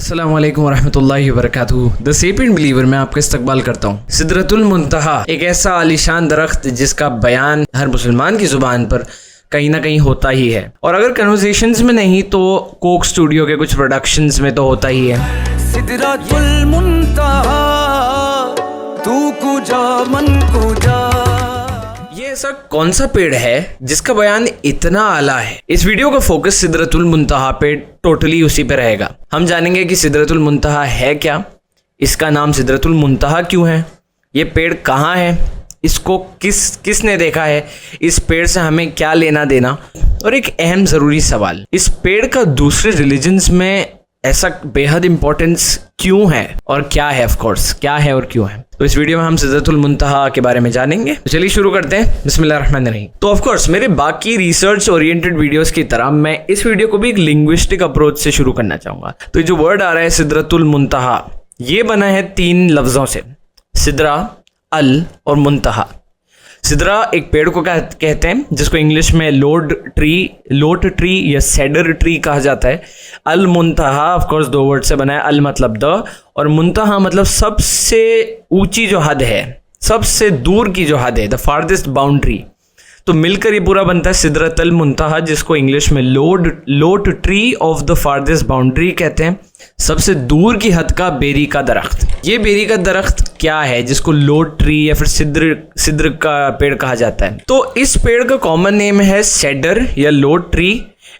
अस्सलाम वालेकुम रहमतुल्लाहि व बरकातुहू। द सेपिएंट बिलीवर में आपका इस्तकबाल करता हूँ। सिदरतुल मुंतहा एक ऐसा आलीशान दरख्त जिसका बयान हर मुसलमान की ज़ुबान पर कहीं ना कहीं होता ही है, और अगर कन्वर्सेशंस में नहीं तो कोक स्टूडियो के कुछ प्रोडक्शंस में तो होता ही है। सिदरतुल मुंतहा तू कुजा मन कुजा। ये ऐसा कौन सा पेड़ है जिसका बयान इतना आला है? इस वीडियो का फोकस सिदरतुल मुंतहा पे टोटली उसी पे रहेगा। हम जानेंगे कि सिदरतुल मुंतहा है क्या, इसका नाम सिदरतुल मुंतहा क्यों है, ये पेड़ कहाँ है, इसको किसने देखा है, इस पेड़ से हमें क्या लेना देना, और एक अहम ज़रूरी सवाल, इस पेड़ का दूसरे रिलीजन्स में ऐसा बेहद इंपॉर्टेंस क्यों है और क्या है, ऑफ कोर्स क्या है और क्यों है। तो इस वीडियो में हम सिदरतुल मुंतहा के बारे में जानेंगे। तो चलिए शुरू करते हैं। बिस्मिल्लाहिर्रहमानिर्रहीम। तो ऑफ कोर्स मेरे बाकी रिसर्च ओरिएंटेड वीडियोस की तरह मैं इस वीडियो को भी एक लिंग्विस्टिक अप्रोच से शुरू करना चाहूंगा। तो ये जो वर्ड आ रहा है सिदरतुल मुंतहा, ये बना है 3 लफ्जों से, सिदरा, अल और मुंतहा। सिदरा एक पेड़ को कहते हैं जिसको इंग्लिश में लोट ट्री या सेडर ट्री कहा जाता है। अल मुंतहा ऑफ कोर्स 2 वर्ड से बना है, अल मतलब द और मुंतहा मतलब सबसे ऊंची जो हद है, सबसे दूर की जो हद है, द फारदेस्ट बाउंड्री। तो मिलकर ये पूरा बनता है सिदरतुल मुंतहा, जिसको इंग्लिश में lote tree of the farthest boundary कहते हैं, सबसे दूर की हद का बेरी का दरख्त। ये बेरी का दरख्त क्या है जिसको लोट ट्री या फिर सिद्र का पेड़ कहा जाता है? तो इस पेड़ का कॉमन नेम है सेडर या लोट ट्री,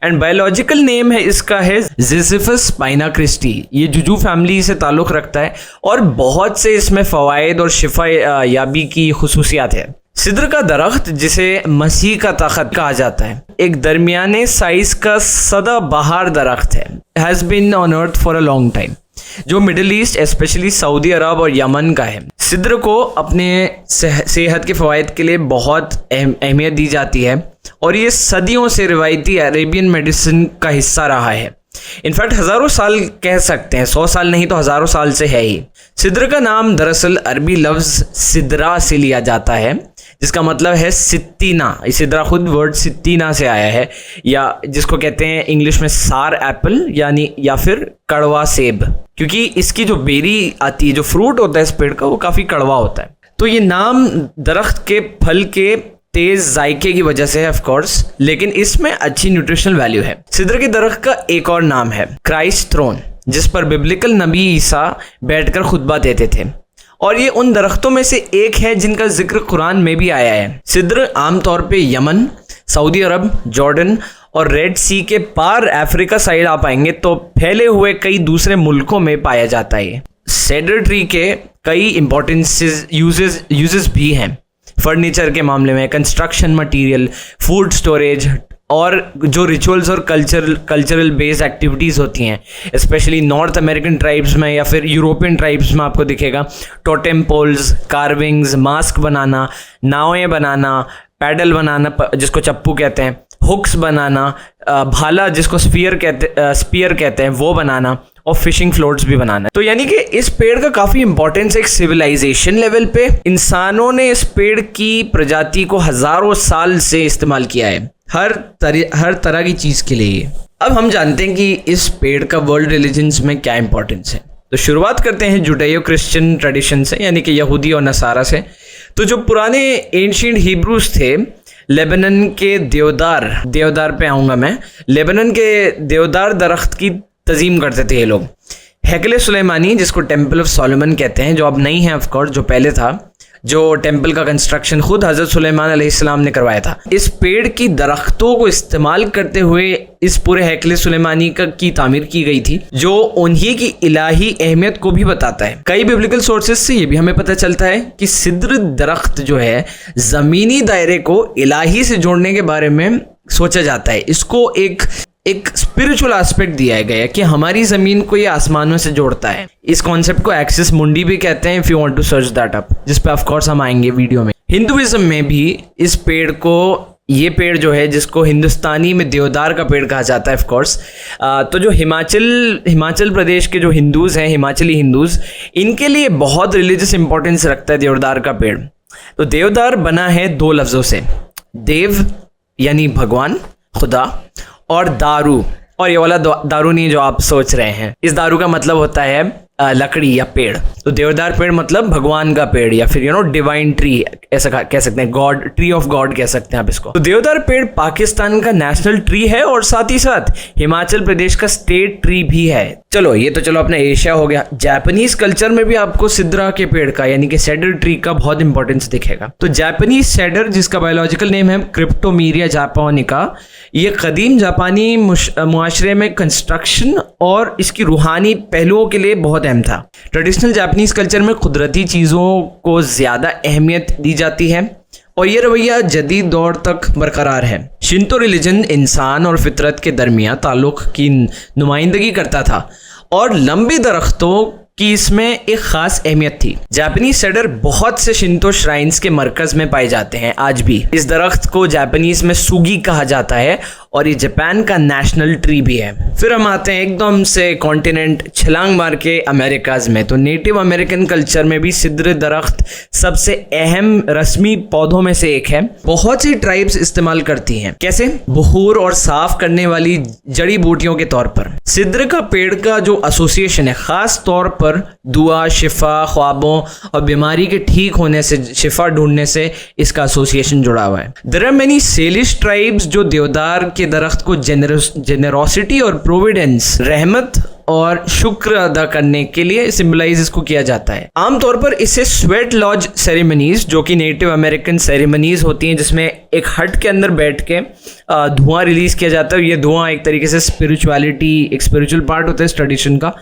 एंड बायोलॉजिकल नेम है इसका है जिजिफस स्पाइना क्रिस्टी। ये जुजू फैमिली से ताल्लुक़ रखता है और बहुत से इसमें फ़वाइद और शिफा याबी की खुसूसियात है। सिद्र का दरख्त जिसे मसीह का तख्त कहा जाता है, एक दरमियाने साइज का सदाबहार दरख्त है, has been on earth for a long time, जो middle east specially Saudi Arab और यमन का है। सिद्र को अपने सेहत के फ़वाइद के लिए बहुत अहमियत दी जाती है और ये सदियों से रिवायती अरेबियन मेडिसिन का हिस्सा रहा है। इनफैक्ट हज़ारों साल कह सकते हैं, 100 साल नहीं तो हज़ारों साल से है ही। सिद्र का नाम दरअसल अरबी लफ्ज़ सिदरा से लिया जाता है, जिसका मतलब है सित्तीना। सिदरा खुद वर्ड सित्तीना से आया है, या जिसको कहते हैं इंग्लिश में सार एप्पल यानी या फिर कड़वा सेब, क्योंकि इसकी जो बेरी आती है, जो फ्रूट होता है इस पेड़ का, वो काफ़ी कड़वा होता है। तो ये नाम दरख्त के फल के तेज जायके की वजह से है ऑफ कोर्स, लेकिन इसमें अच्छी न्यूट्रिशनल वैल्यू है। सिद्र के दरख्त का एक और नाम है क्राइस्ट थ्रोन, जिस पर बिब्लिकल नबी ईसा बैठकर खुतबा देते थे, और ये उन दरख्तों में से एक है जिनका जिक्र कुरान में भी आया है। सिद्र आमतौर पे यमन, सऊदी अरब, जॉर्डन और रेड सी के पार अफ्रीका साइड आप आएंगे तो फैले हुए कई दूसरे मुल्कों में पाया जाता है। सेडर ट्री के कई इंपॉर्टेंसेस यूजेस भी हैं, फर्नीचर के मामले में, कंस्ट्रक्शन मटेरियल, फूड स्टोरेज, और जो रिचुअल्स और कल्चरल बेस्ड एक्टिविटीज़ होती हैं, स्पेशली नॉर्थ अमेरिकन ट्राइब्स में या फिर यूरोपियन ट्राइब्स में आपको दिखेगा टोटेम पोल्स, कार्विंग्स, मास्क बनाना, नावें बनाना, पैडल बनाना जिसको चप्पू कहते हैं, हुक्स बनाना, भाला जिसको स्पीयर कहते हैं वो बनाना, और फिशिंग फ्लोट्स भी बनाना। तो यानी कि इस पेड़ का काफ़ी इंपॉर्टेंस एक सिविलाइजेशन लेवल पे, इंसानों ने इस पेड़ की प्रजाति को हज़ारों साल से इस्तेमाल किया है हर तरह की चीज़ के लिए। अब हम जानते हैं कि इस पेड़ का वर्ल्ड रिलीजन्स में क्या इंपॉर्टेंस है। तो शुरुआत करते हैं जुडायो क्रिश्चियन ट्रेडिशन से, यानी कि यहूदी और नसारा से। तो जो पुराने एंशिएंट हिब्रूज थे, लेबनन के देवदार पे आऊँगा मैं, लेबनन के देवदार दरख्त की तज़ीम करते थे ये लोग। हैकले सुलेमानी, जिसको टेम्पल ऑफ सोलोमन कहते हैं, जो अब नहीं है ऑफ कोर्स, जो पहले था, जो टेम्पल का कंस्ट्रक्शन खुद हज़रत सुलेमान अलैहिस्सलाम ने करवाया था। इस पेड़ की दरख्तों को इस्तेमाल करते हुए इस पूरे हैकले सुलेमानी की तामीर की गई थी, जो उन्हीं की इलाही अहमियत को भी बताता है। कई बिब्लिकल सोर्सेज से ये भी हमें पता चलता है कि सिद्र दरख्त जो है ज़मीनी दायरे को इलाही से जोड़ने के बारे में सोचा जाता है। इसको एक स्पिरिचुअल एस्पेक्ट दिया गया है कि हमारी ज़मीन को ये आसमानों से जोड़ता है। इस कॉन्सेप्ट को एक्सिस मुंडी भी कहते हैं, if you want to search that up, जिस पे ऑफ कोर्स हम आएंगे वीडियो में। हिंदुइज्म में भी इस पेड़ को, ये पेड़ जो है जिसको हिंदुस्तानी में देवदार का पेड़ कहा जाता है ऑफ कोर्स, तो जो हिमाचल प्रदेश के जो हिंदूज़ हैं, हिमाचली हिंदूज़, इनके लिए बहुत रिलीजियस इंपॉर्टेंस रखता है देवदार का पेड़। तो देवदार बना है 2 लफ्ज़ों से, देव यानी भगवान, खुदा, और दारू और ये वाला दारू नहीं जो आप सोच रहे हैं, इस दारू का मतलब होता है लकड़ी या पेड़। तो देवदार पेड़ मतलब भगवान का पेड़ या फिर डिवाइन ट्री ऐसा कह सकते हैं, गॉड, ट्री ऑफ गॉड कह सकते हैं आप इसको। तो देवदार पेड़ पाकिस्तान का नेशनल ट्री है और साथ ही साथ हिमाचल प्रदेश का स्टेट ट्री भी है। चलो ये तो अपना एशिया हो गया। जापानीज कल्चर में भी आपको सिद्रा के पेड़ का यानी कि सेडर ट्री का बहुत इंपॉर्टेंस दिखेगा। तो जापानीज सेडर, जिसका बायोलॉजिकल नेम है क्रिप्टोमीरिया जापानिका, ये कदीम जापानी मुआशरे में कंस्ट्रक्शन और इसकी रूहानी पहलुओं के लिए बहुत अहम था। ट्रेडिशनल जापानीज कल्चर में कुदरती चीज़ों को ज़्यादा अहमियत दी जाती है और ये रवैया जदीद दौर तक बरकरार है। शिंतो रिलीजन इंसान और फितरत के दरमियान ताल्लुक़ की नुमाइंदगी करता था और लंबे दरख्तों की इसमें एक खास अहमियत थी। जापानीज सेडर बहुत से शिंतो श्राइन्स के मरकज में पाए जाते हैं आज भी। इस दरख्त को जापानीज में सुगी कहा जाता है और ये जापान का नेशनल ट्री भी है। फिर हम आते हैं एकदम से कॉन्टिनेंट छलांग मार के अमेरिकाज में। तो नेटिव अमेरिकन कल्चर में भी सिद्र दरख्त सबसे अहम रस्मी पौधों में से एक है। बहुत सी ट्राइब्स इस्तेमाल करती हैं। कैसे? बखूर और साफ करने वाली जड़ी बूटियों के तौर पर। सिद्र का पेड़ का जो एसोसिएशन है खास तौर पर दुआ, शिफा, ख्वाबों और बीमारी के ठीक होने से, शिफा ढूंढने से इसका एसोसिएशन जुड़ा हुआ है। देयर आर मेनी सेलिश ट्राइब्स जो देवदार के दरख्त को जेनरोसिटी और प्रोविडेंस, रहमत और शुक्र अदा करने के लिए सिंबलाइज इसको किया जाता है। आमतौर पर इसे स्वेट लॉज सेरेमनीज, जो कि नेटिव अमेरिकन सेरेमनीज होती हैं जिसमें एक हट के अंदर बैठ के धुआं रिलीज किया जाता है। ये धुआं एक तरीके से स्पिरिचुअलिटी, एक स्पिरिचुअल पार्ट होता है इस ट्रेडिशन का,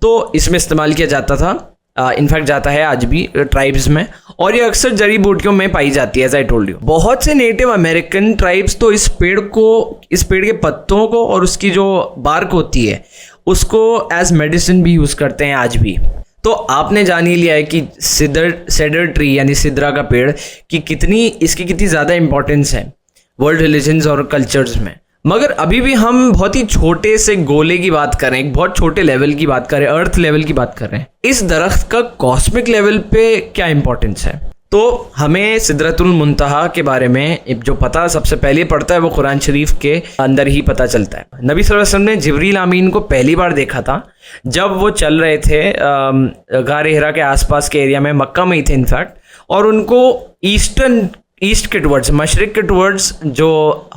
तो इसमें इस्तेमाल किया जाता था। इनफैक्ट जाता है आज भी ट्राइब्स में और ये अक्सर जड़ी बूटियों में पाई जाती है। एज आई टोल्ड यू, बहुत से नेटिव अमेरिकन ट्राइब्स तो इस पेड़ के पत्तों को और उसकी जो बार्क होती है उसको एज मेडिसिन भी यूज़ करते हैं आज भी। तो आपने जान ही लिया है कि सेडर ट्री यानी सिद्रा का पेड़ की इसकी कितनी ज़्यादा इंपॉर्टेंस है वर्ल्ड रिलीजन्स और कल्चर्स में। मगर अभी भी हम बहुत ही छोटे से गोले की बात कर रहे हैं, एक बहुत छोटे लेवल की बात कर रहे हैं, अर्थ लेवल की बात कर रहे हैं। इस दरख्त का कॉस्मिक लेवल पे क्या इंपॉर्टेंस है? तो हमें सिदरतुल मुंतहा के बारे में जो पता सबसे पहले पड़ता है वो कुरान शरीफ के अंदर ही पता चलता है। नबी सल्लल्लाहु अलैहि वसल्लम ने जिब्रील अमीन को पहली बार देखा था जब वो चल रहे थे गारे हिरा के आसपास के एरिया में, मक्का में ही थे इनफैक्ट, और उनको ईस्ट के टुवर्ड्स, मशरिक के टुवर्ड्स जो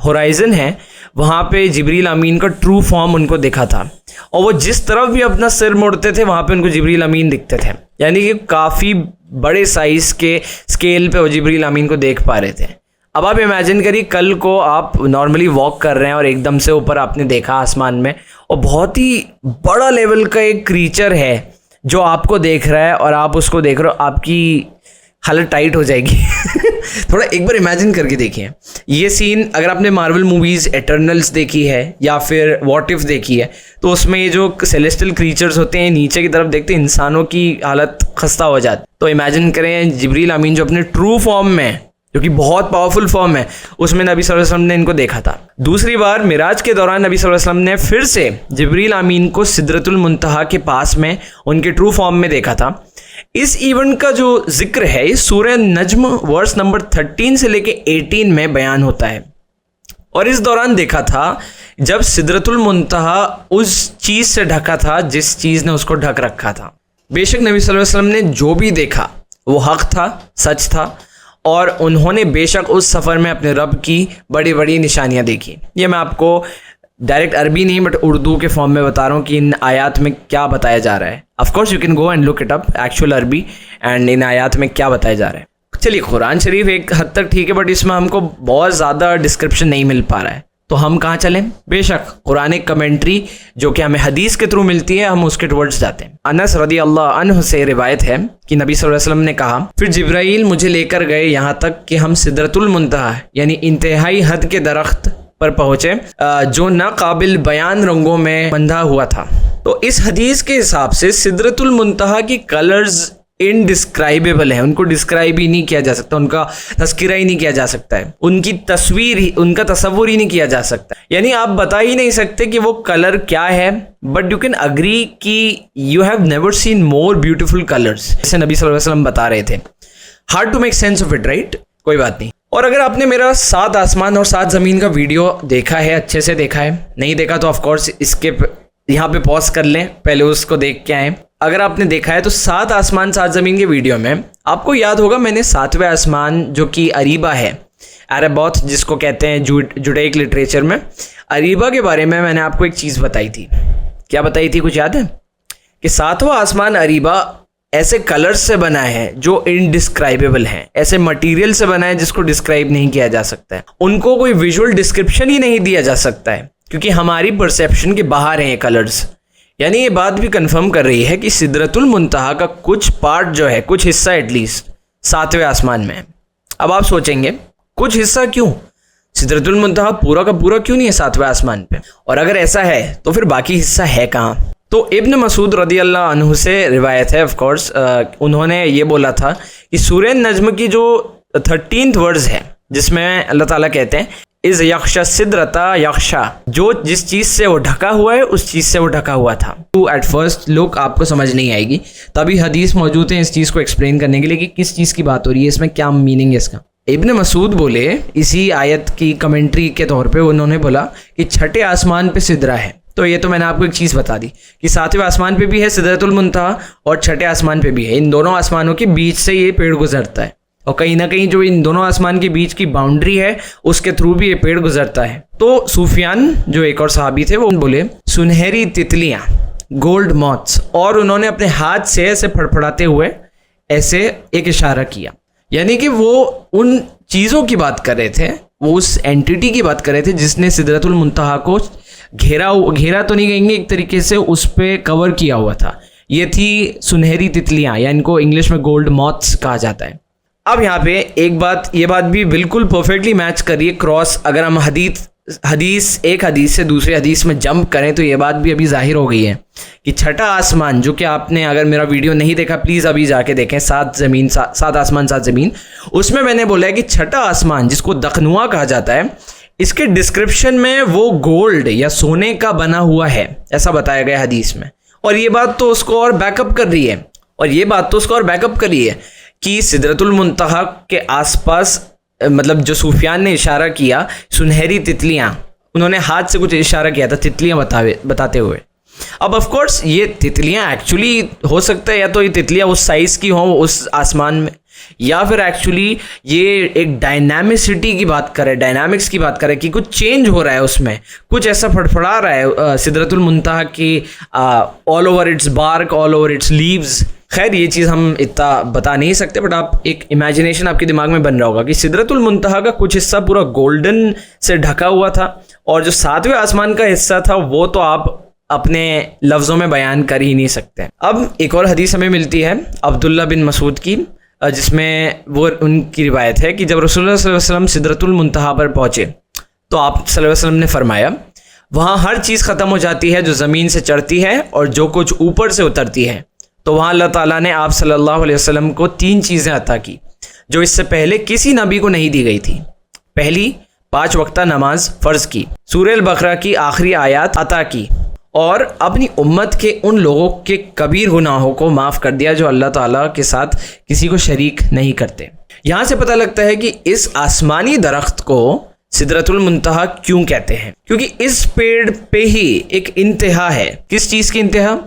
होराइजन है वहाँ पे जिब्रील अमीन का ट्रू फॉर्म उनको दिखा था और वो जिस तरफ भी अपना सिर मोड़ते थे वहाँ पे उनको जिब्रील अमीन दिखते थे। यानी कि काफ़ी बड़े साइज़ के स्केल पे वो जिब्रील अमीन को देख पा रहे थे। अब आप इमेजिन करिए कल को आप नॉर्मली वॉक कर रहे हैं और एकदम से ऊपर आपने देखा आसमान में और बहुत ही बड़ा लेवल का एक क्रीचर है जो आपको देख रहा है और आप उसको देख रहे हो, आपकी हालत टाइट हो जाएगी। थोड़ा एक बार इमेजिन करके देखिए ये सीन। अगर आपने मार्वल मूवीज़ एटर्नल्स देखी है या फिर व्हाट इफ देखी है तो उसमें ये जो सेलेस्टियल क्रीचर्स होते हैं नीचे की तरफ देखते हैं इंसानों की हालत खस्ता हो जाती। तो इमेजिन करें जिब्रील अमीन जो अपने ट्रू फॉर्म में, जो कि बहुत पावरफुल फॉर्म है, उसमें नबी सल्लल्लाहु अलैहि वसल्लम ने इनको देखा था। दूसरी बार मिराज के दौरान नबी सल्लल्लाहु अलैहि वसल्लम ने फिर से जिब्रील अमीन को सिदरतुल मुंतहा के पास में उनके ट्रू फॉर्म में देखा था। इस इवेंट का जो जिक्र है इस सूरह नज्म वर्स नंबर 13 से लेके 18 में बयान होता है। और इस दौरान देखा था जब सिदरतुल मुंतहा उस चीज़ से ढका था जिस चीज़ ने उसको ढक रखा था। बेशक नबी सल्लल्लाहु अलैहि वसल्लम ने जो भी देखा वो हक था, सच था, और उन्होंने बेशक उस सफ़र में अपने रब की बड़ी बड़ी निशानियाँ देखी। ये मैं आपको डायरेक्ट अरबी नहीं बट उर्दू के फॉर्म में बता रहा हूँ कि इन आयात में क्या बताया जा रहा है। Of course you can go and look it up actual अरबी एंड इन आयात में क्या बताया जा रहा है। चलिए कुरान शरीफ एक हद तक ठीक है बट इसमें हमको बहुत ज़्यादा डिस्क्रिप्शन नहीं मिल पा रहा है, तो हम कहाँ चलें? बेशक कुरान कमेंट्री जो कि हमें हदीस के थ्रू मिलती है हम उसके टुवर्ड्स जाते हैं। अनस रदी अल्लाह अन्हु से रिवायत है कि नबी सल्लल्लाहु अलैहि वसल्लम ने कहा, फिर जिब्राइल मुझे लेकर गए यहाँ तक कि हम सिदरतुल मुंतहा यानी इंतहाई हद के दरख्त पर पहुंचे जो ना काबिल बयान रंगों में बंधा हुआ था। तो इस हदीस के हिसाब से सिदरतुल मुंतहा की कलर्स इनडिस्क्राइबेबल है, उनको डिस्क्राइब ही नहीं किया जा सकता, उनका तस्करा ही नहीं किया जा सकता है, उनकी तस्वीर ही, उनका तस्वुर ही नहीं किया जा सकता। यानी आप बता ही नहीं सकते कि वो कलर क्या है, बट यू कैन अग्री कि you have never seen more beautiful colours, जैसे नबी सल्लल्लाहु अलैहि वसल्लम बता रहे थे। Hard to make sense of it, right? कोई बात नहीं। और अगर आपने मेरा 7 आसमान और 7 ज़मीन का वीडियो देखा है, अच्छे से देखा है, नहीं देखा तो ऑफकोर्स इसके यहाँ पे पॉज कर लें, पहले उसको देख के आएँ। अगर आपने देखा है तो 7 आसमान 7 ज़मीन के वीडियो में आपको याद होगा मैंने 7वें आसमान जो कि अरीबा है, अरबॉथ जिसको कहते हैं जुडाइक लिटरेचर में, अरीबा के बारे में मैंने आपको एक चीज़ बताई थी। क्या बताई थी, कुछ याद है? कि 7वां आसमान अरीबा ऐसे कलर्स से बना है जो इनडिस्क्राइबेबल हैं, ऐसे मटेरियल से बना है जिसको डिस्क्राइब नहीं किया जा सकता है, उनको कोई विजुअल डिस्क्रिप्शन ही नहीं दिया जा सकता है क्योंकि हमारी परसेप्शन के बाहर हैं ये कलर्स। यानी ये बात भी कंफर्म कर रही है कि सिदरतुल मुंतहा का कुछ पार्ट जो है, कुछ हिस्सा एटलीस्ट 7वें आसमान में है। अब आप सोचेंगे कुछ हिस्सा क्यों, सिदरतुल मुंतहा पूरा का पूरा क्यों नहीं है 7वें आसमान पे, और अगर ऐसा है तो फिर बाकी हिस्सा है कहाँ? तो इब्न मसूद रदी अल्लाह अन्हु से रिवायत है, ऑफ कोर्स उन्होंने ये बोला था कि सूरह नज्म की जो 13th वर्ड्स है जिसमें अल्लाह ताला कहते हैं इज़ यख्शा सिदरता यख्शा, जो जिस चीज़ से वो ढका हुआ है उस चीज़ से वो ढका हुआ था। तो एट फर्स्ट लुक आपको समझ नहीं आएगी, तभी हदीस मौजूद है इस चीज़ को एक्सप्लेन करने के लिए कि किस चीज़ की बात हो रही है, इसमें क्या मीनिंग है इसका। इब्न मसूद बोले इसी आयत की कमेंट्री के तौर पे उन्होंने बोला कि 6ठे आसमान पे सिदरा है। तो ये तो मैंने आपको एक चीज़ बता दी कि 7वें आसमान पे भी है सिदरतुल मुंतहा और 6ठे आसमान पे भी है। इन दोनों आसमानों के बीच से ये पेड़ गुजरता है और कहीं ना कहीं जो इन दोनों आसमान के बीच की बाउंड्री है उसके थ्रू भी ये पेड़ गुजरता है। तो सूफियान जो एक और सहाबी थे वो बोले सुनहरी तितलियां, गोल्ड मॉथ्स, और उन्होंने अपने हाथ से ऐसे फड़फड़ाते हुए ऐसे एक इशारा किया, यानी कि वो उन चीज़ों की बात कर रहे थे, वो उस एंटिटी की बात कर रहे थे जिसने सिदरतुल मुंतहा को घेरा तो नहीं कहेंगे, एक तरीके से उस पर कवर किया हुआ था। ये थी सुनहरी तितलियां, या इनको इंग्लिश में गोल्ड मॉथ्स कहा जाता है। अब यहाँ पे एक बात, ये बात भी बिल्कुल परफेक्टली मैच कर रही है क्रॉस, अगर हम एक हदीस से दूसरे हदीस में जंप करें तो ये बात भी अभी जाहिर हो गई है कि 6ठा आसमान, जो कि आपने अगर मेरा वीडियो नहीं देखा प्लीज़ अभी जाके देखें, 7 आसमान 7 ज़मीन, उसमें मैंने बोला है कि 6ठा आसमान जिसको दखनुआ कहा जाता है, इसके डिस्क्रिप्शन में वो गोल्ड या सोने का बना हुआ है, ऐसा बताया गया हदीस में। और ये बात तो उसको और बैकअप कर रही है कि सिदरतुल मुंतहा के आसपास, मतलब जो सूफियान ने इशारा किया सुनहरी तितलियां, उन्होंने हाथ से कुछ इशारा किया था तितलियां बताते हुए। अब ऑफ कोर्स ये तितलियां एक्चुअली हो सकता है या तो ये तितलियां उस साइज़ की हों उस आसमान में, या फिर एक्चुअली ये एक डायनामिसिटी की बात करे, डायनामिक्स की बात करे कि कुछ चेंज हो रहा है उसमें, कुछ ऐसा फड़फड़ा रहा है सिदरतुल मुंतहा की all over its bark, all over its leaves. खैर ये चीज़ हम इतना बता नहीं सकते, बट आप एक इमेजिनेशन आपके दिमाग में बन रहा होगा कि सिदरतुल मुंतहा का कुछ हिस्सा पूरा गोल्डन से ढका हुआ था और जो 7वें आसमान का हिस्सा था वो तो आप अपने लफ्ज़ों में बयान कर ही नहीं सकते। अब एक और हदीस हमें मिलती है अब्दुल्ला बिन मसूद की, जिसमें वो उनकी रिवायत है कि जब रसूलुल्लाह सल्लल्लाहु अलैहि वसल्लम सिदरतुल मुंतहा पर पहुँचे तो आप सल्लल्लाहु अलैहि वसल्लम ने फरमाया वहाँ हर चीज़ ख़त्म हो जाती है जो ज़मीन से चढ़ती है और जो कुछ ऊपर से उतरती है। तो वहाँ अल्लाह ताला ने आप सल्लल्लाहु अलैहि वसल्लम को 3 चीज़ें अता की जो इससे पहले किसी नबी को नहीं दी गई थी। पहली, 5 वक्ता नमाज फ़र्ज़ की, सूरह अल-बक़रा की आखिरी आयत अता की, और अपनी उम्मत के उन लोगों के कबीर गुनाहों को माफ़ कर दिया जो अल्लाह ताला के साथ किसी को शरीक नहीं करते। यहाँ से पता लगता है कि इस आसमानी दरख्त को सिदरतुल मुंतहा क्यों कहते हैं, क्योंकि इस पेड़ पे ही एक इंतहा है। किस चीज़ की इंतहा?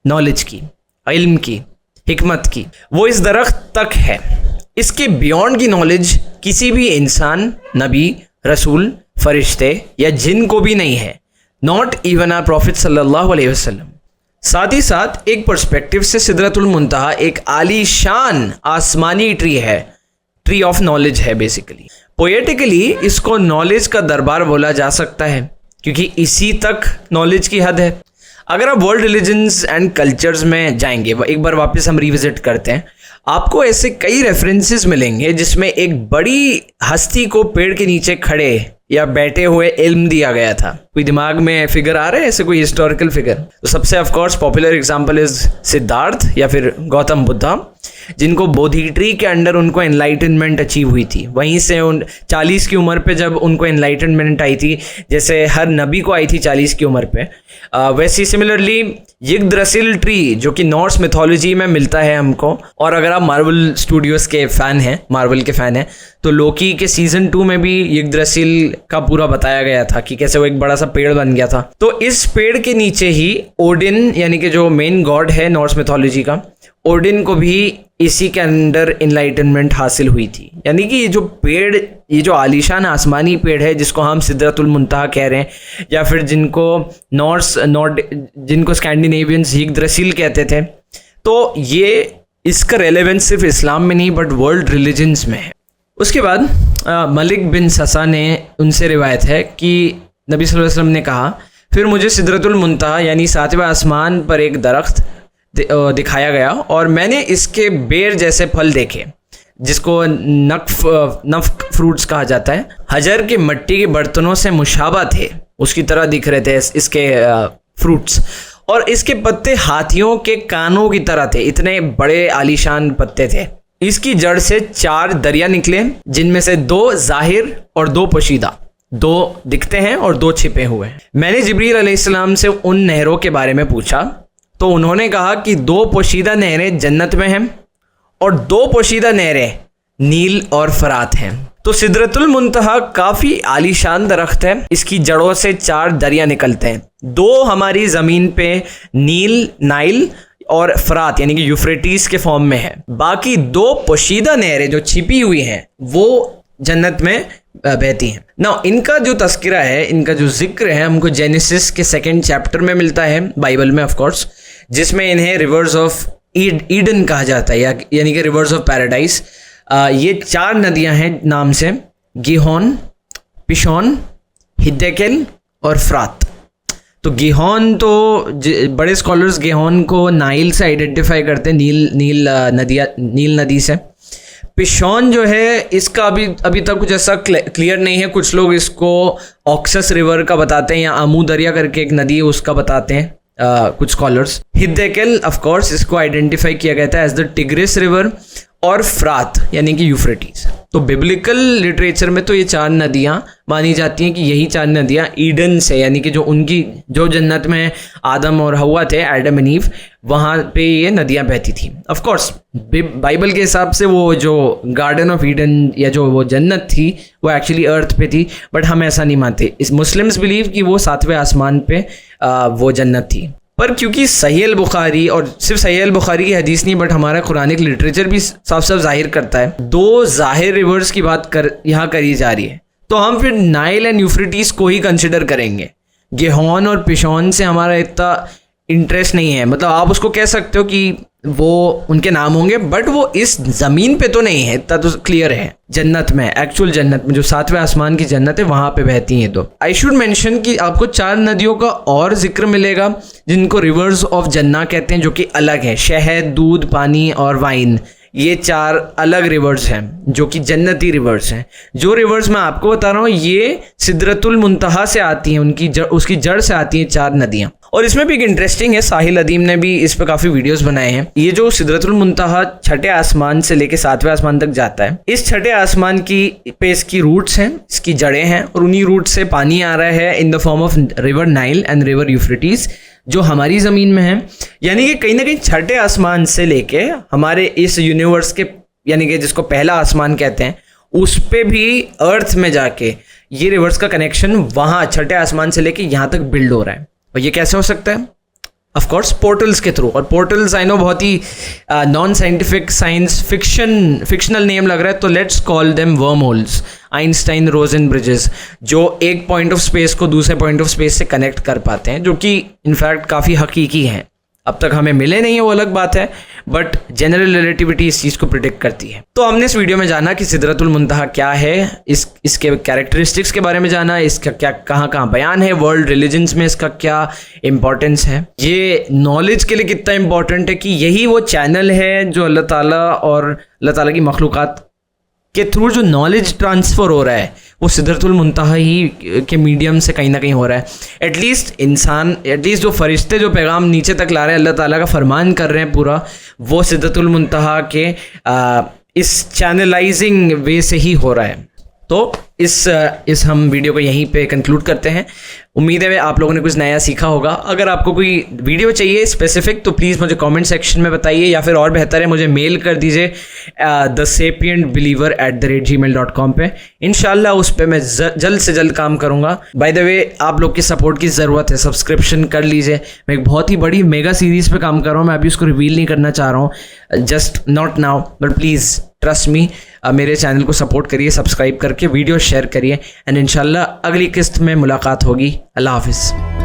नॉलेज की, इल्म की, हिकमत की, वो इस दरख्त तक है। इसके बियॉन्ड की नॉलेज किसी भी इंसान, नबी, रसूल, फरिश्ते या जिन को भी नहीं है, नॉट इवन आवर प्रॉफिट सल्लल्लाहु अलैहि वसल्लम। साथ ही साथ एक पर्सपेक्टिव से सिदरतुल मुंतहा एक आलीशान आसमानी ट्री है, ट्री ऑफ नॉलेज है बेसिकली। पोएटिकली इसको नॉलेज का दरबार बोला जा सकता है क्योंकि इसी तक नॉलेज की हद है। अगर आप वर्ल्ड रिलीजन्स एंड कल्चर्स में जाएंगे, एक बार वापस हम रिविजिट करते हैं, आपको ऐसे कई रेफरेंसेस मिलेंगे जिसमें एक बड़ी हस्ती को पेड़ के नीचे खड़े या बैठे हुए इल्म दिया गया था। कोई दिमाग में फिगर आ रहा है ऐसे कोई हिस्टोरिकल फिगर? तो सबसे of course popular example is Siddharth या फिर गौतम बुद्धा, जिनको बोधि ट्री के अंडर उनको एनलाइटनमेंट अचीव हुई थी। वहीं से उन 40 की उम्र पे जब उनको एनलाइटनमेंट आई थी, जैसे हर नबी को आई थी 40 की उम्र पे, वैसे सिमिलरली यिग्द्रासिल ट्री जो कि नॉर्स मिथोलॉजी में मिलता है हमको। और अगर आप मार्वल स्टूडियोज़ के फ़ैन हैं, मार्वल के फ़ैन हैं, तो लोकी के सीज़न 2 में भी यिग्द्रासिल का पूरा बताया गया था कि कैसे वो एक बड़ा सा पेड़ बन गया था। तो इस पेड़ के नीचे ही ओडिन यानी कि जो मेन गॉड है नॉर्स मिथोलॉजी का, ओडिन को भी इसी के अंडर इनलाइटनमेंट हासिल हुई थी। यानी कि ये जो पेड़, ये जो आलीशान आसमानी पेड़ है जिसको हम सिदरतुल मुंतहा कह रहे हैं, या फिर जिनको स्कैंडिनेवियंस यिग्द्रासिल कहते थे, तो ये इसका रेलेवेंस सिर्फ इस्लाम में नहीं बट वर्ल्ड रिलीजन्स में है। उसके बाद मलिक बिन ससा ने उनसे रिवायत है कि नबी सल्लल्लाहु अलैहि वसल्लम ने कहा, फिर मुझे सिदरतुल मुंतहा यानी 7वें आसमान पर एक दरख्त दिखाया गया और मैंने इसके बेर जैसे फल देखे जिसको नफ फ्रूट्स कहा जाता है। हजर के मिट्टी के बर्तनों से मुशाबा थे, उसकी तरह दिख रहे थे इसके फ्रूट्स, और इसके पत्ते हाथियों के कानों की तरह थे, इतने बड़े आलीशान पत्ते थे। इसकी जड़ से 4 दरिया निकले जिनमें से 2 जाहिर और 2 पोशीदा, 2 दिखते हैं और 2 छिपे हुए हैं। मैंने जिब्रील अलैहिस्सलाम से उन नहरों के बारे में पूछा तो उन्होंने कहा कि 2 पोशीदा नहरें जन्नत में हैं और 2 पोशीदा नहरें नील और फरात हैं। तो सिदरतुल मुंतहा काफ़ी आलीशान दरख्त है, इसकी जड़ों से 4 दरिया निकलते हैं। 2 हमारी ज़मीन पे नील, नाइल और फरात यानी कि यूफ्रेटिस के फॉर्म में है। बाकी 2 पोशीदा नहरें जो छिपी हुई हैं वो जन्नत में बहती हैं। ना इनका जो तस्करा है, इनका जो जिक्र है, हमको जेनेसिस के 2nd चैप्टर में मिलता है, बाइबल में ऑफ कोर्स, जिसमें इन्हें रिवर्स ऑफ ईडन कहा जाता है, यानी कि रिवर्स ऑफ पैराडाइज। ये 4 नदियां हैं नाम से, गिहोन, पिशोन, हिद्देकेल और फ्रात। तो गिहोन तो बड़े स्कॉलर्स गिहोन को नाइल से आइडेंटिफाई करते हैं, नील नदी से। पिशोन जो है इसका अभी तक कुछ ऐसा क्लियर नहीं है, कुछ लोग इसको ऑक्सस रिवर का बताते हैं या आमू दरिया करके एक नदी है उसका बताते हैं कुछ स्कॉलर्स। हिद्देकेल ऑफ कोर्स इसको आइडेंटिफाई किया गया था एज द टिग्रिस रिवर, और फ्रात यानी कि यूफ्रेटिस। तो बिब्लिकल लिटरेचर में तो ये 4 नदियाँ मानी जाती हैं कि यही 4 नदियाँ ईडन से, यानी कि जो जन्नत में आदम और हवा थे, एडम एंड ईव, वहाँ पे ये नदियाँ बहती थी। ऑफ कोर्स बाइबल के हिसाब से वो जो गार्डन ऑफ ईडन या जो वो जन्नत थी वो एक्चुअली अर्थ पे थी, बट हम ऐसा नहीं मानते। इस मुस्लिम्स बिलीव कि वो 7वें आसमान पे वो जन्नत थी। पर क्योंकि सही अल बुखारी, और सिर्फ सही अल बुखारी की हदीस नहीं बट हमारा कुरानिक लिटरेचर भी साफ साफ जाहिर करता है, 2 जाहिर रिवर्स की बात यहाँ करी जा रही है, तो हम फिर नाइल एंड यूफ्रेटिस को ही कंसिडर करेंगे। गिहोन और पिशोन से हमारा इतना इंटरेस्ट नहीं है, मतलब आप उसको कह सकते हो कि वो उनके नाम होंगे बट वो इस ज़मीन पे तो नहीं है, इतना तो क्लियर है। जन्नत में, एक्चुअल जन्नत में, जो 7वें आसमान की जन्नत है वहाँ पे बहती हैं। तो आई शुड मेंशन कि आपको 4 नदियों का और जिक्र मिलेगा जिनको रिवर्स ऑफ जन्ना कहते हैं, जो कि अलग है। शहद, दूध, पानी और वाइन, ये 4 अलग रिवर्स हैं जो कि जन्नती रिवर्स हैं। जो रिवर्स मैं आपको बता रहा हूँ ये सिदरतुल मुंतहा से आती हैं, उसकी जड़ से आती हैं 4 नदियाँ। और इसमें भी एक इंटरेस्टिंग है, साहिल अदीम ने भी इस पर काफ़ी वीडियोस बनाए हैं। ये जो सिदरतुल मुंतहा 6ठे आसमान से लेके 7वें आसमान तक जाता है, इस 6ठे आसमान पे इसकी रूट्स हैं, इसकी जड़ें हैं, और उन्हीं रूट से पानी आ रहा है in the form of river Nile and river Euphrates, जो हमारी ज़मीन में है। यानी कि कहीं ना कहीं 6ठे आसमान से लेके हमारे इस यूनिवर्स के, यानी कि जिसको पहला आसमान कहते हैं, उस पे भी अर्थ में जाके ये रिवर्स का कनेक्शन वहाँ 6ठे आसमान से लेके यहाँ तक बिल्ड हो रहा है। और ये कैसे हो सकता है? ऑफ कोर्स पोर्टल्स के थ्रू। और पोर्टल्स आई नो बहुत ही non scientific, science fictional name लग रहा है, तो let's call them wormholes, Einstein Rosen bridges, जो एक पॉइंट ऑफ स्पेस को दूसरे पॉइंट ऑफ स्पेस से कनेक्ट कर पाते हैं, जो कि इनफैक्ट काफ़ी हकीकी हैं। अब तक हमें मिले नहीं है वो अलग बात है, बट जनरल रिलेटिविटी इस चीज़ को प्रिडिक्ट करती है। तो हमने इस वीडियो में जाना कि सिदरतुल मुंतहा क्या है, इसके कैरेक्टरिस्टिक्स के बारे में जाना, इसका क्या कहाँ बयान है, वर्ल्ड रिलीजन्स में इसका क्या इम्पोर्टेंस है, ये नॉलेज के लिए कितना इम्पोर्टेंट है कि यही वो चैनल है जो अल्लाह ताला और अल्लाह ताला की मखलूक़ात के थ्रू जो नॉलेज ट्रांसफ़र हो रहा है वो सिदरतुल मुंतहा ही के मीडियम से कहीं ना कहीं हो रहा है। एटलीस्ट जो फरिश्ते जो पैगाम नीचे तक ला रहे हैं, अल्लाह ताला का फरमान कर रहे हैं पूरा, वो सिदरतुल मुंतहा के इस चैनलाइजिंग वे से ही हो रहा है। तो इस हम वीडियो को यहीं पे कंक्लूड करते हैं। उम्मीद है आप लोगों ने कुछ नया सीखा होगा। अगर आपको कोई वीडियो चाहिए स्पेसिफिक तो प्लीज़ मुझे कमेंट सेक्शन में बताइए, या फिर और बेहतर है मुझे मेल कर दीजिए thesapientbeliever@gmail.com पे। इंशाल्लाह उस पर मैं जल्द से जल्द काम करूँगा। बाय द वे आप लोग की सपोर्ट की ज़रूरत है, सब्सक्रिप्शन कर लीजिए। मैं एक बहुत ही बड़ी मेगा सीरीज़ पे काम कर रहा हूँ, मैं अभी उसको रिवील नहीं करना चाह रहा हूँ, just not now, but please trust me, मेरे चैनल को सपोर्ट करिए, सब्सक्राइब करके वीडियो शेयर करिए, एंड इंशाल्लाह अगली किस्त में मुलाकात होगी। अल्लाह हाफिज़।